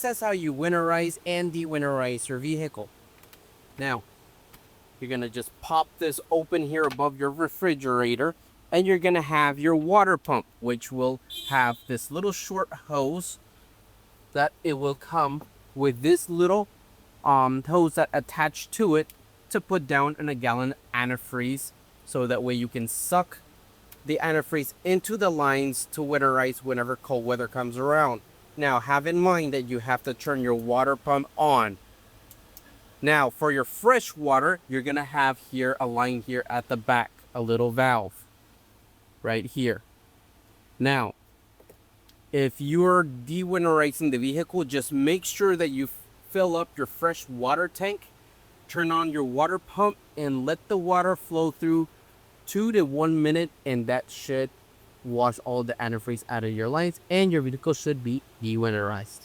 this is how you winterize and de-winterize your vehicle. Now, you're gonna just pop this open here above your refrigerator, and you're gonna have your water pump, which will have this little short hose that it will come with this little hose that attached to it to put down in a gallon antifreeze, so that way you can suck the antifreeze into the lines to winterize whenever cold weather comes around. Now, have in mind that you have to turn your water pump on. Now, for your fresh water, you're gonna have here a line here at the back, a little valve right here. Now, if you're de-winterizing the vehicle, just make sure that you fill up your fresh water tank, turn on your water pump, and let the water flow through 2 to 1 minute, and that should wash all the antifreeze out of your lines, and your vehicle should be de-winterized.